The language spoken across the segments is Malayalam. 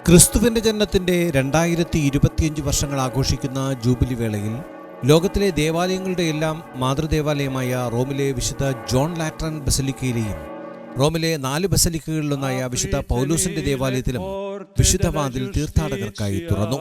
ക്രിസ്തുവിന്റെ ജനനത്തിന്റെ 2025 വർഷങ്ങൾ ആഘോഷിക്കുന്ന ജൂബിലി വേളയിൽ ലോകത്തിലെ ദേവാലയങ്ങളുടെ എല്ലാം മാതൃദേവാലയമായ റോമിലെ വിശുദ്ധ ജോൺ ലാറ്ററൻ ബസലിക്കയിലെയും റോമിലെ 4 ബസലിക്കകളിലൊന്നായ വിശുദ്ധ പൗലോസിന്റെ ദേവാലയത്തിലും വിശുദ്ധ വാതിൽ തീർത്ഥാടകർക്കായി തുറന്നു.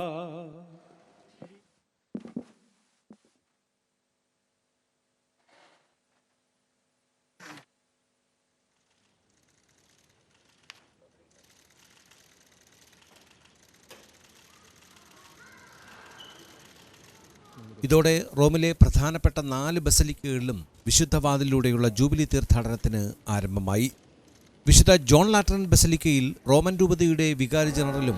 ഇതോടെ റോമിലെ പ്രധാനപ്പെട്ട 4 ബസലിക്കകളിലും വിശുദ്ധ വാതിലിലൂടെയുള്ള ജൂബിലി തീർത്ഥാടനത്തിന് ആരംഭമായി. വിശുദ്ധ ജോൺ ലാറ്ററൻ ബസലിക്കയിൽ റോമൻ രൂപതയുടെ വികാരി ജനറലും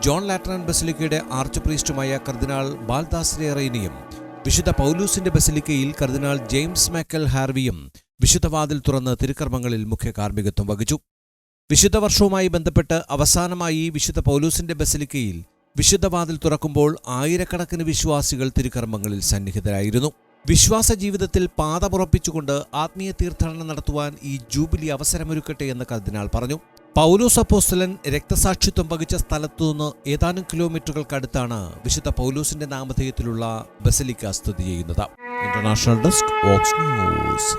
ജോൺ ലാറ്ററൻ ബസലിക്കയുടെ ആർച്ച് പ്രീസ്റ്റുമായ കർദിനാൾ ബാൽദാസരെ റെയ്നിയും വിശുദ്ധ പൗലൂസിന്റെ ബസലിക്കയിൽ കർദിനാൾ ജെയിംസ് മാക്കൽ ഹാർവിയും വിശുദ്ധ വാതിൽ തുറന്ന് തിരുക്കർമ്മങ്ങളിൽ മുഖ്യ കാർമ്മികത്വം വഹിച്ചു. വിശുദ്ധ വർഷവുമായി ബന്ധപ്പെട്ട് അവസാനമായി വിശുദ്ധ പൗലൂസിന്റെ ബസലിക്കയിൽ വിശുദ്ധ വാതിൽ തുറക്കുമ്പോൾ ആയിരക്കണക്കിന് വിശ്വാസികൾ തിരുക്കർമ്മങ്ങളിൽ സന്നിഹിതരായിരുന്നു. വിശ്വാസ ജീവിതത്തിൽ പാദമുറപ്പിച്ചുകൊണ്ട് ആത്മീയ തീർത്ഥാടനം നടത്തുവാൻ ഈ ജൂബിലി അവസരമൊരുക്കട്ടെ എന്ന് കർദിനാൾ പറഞ്ഞു. പൗലോസ് അപ്പോസ്തലൻ രക്തസാക്ഷിത്വം വഹിച്ച സ്ഥലത്തുനിന്ന് ഏതാനും കിലോമീറ്ററുകൾക്കടുത്താണ് വിശുദ്ധ പൗലോസിന്റെ നാമധേയത്തിലുള്ള ബസലിക്ക സ്ഥിതി ചെയ്യുന്നത്. International desk, Vox news.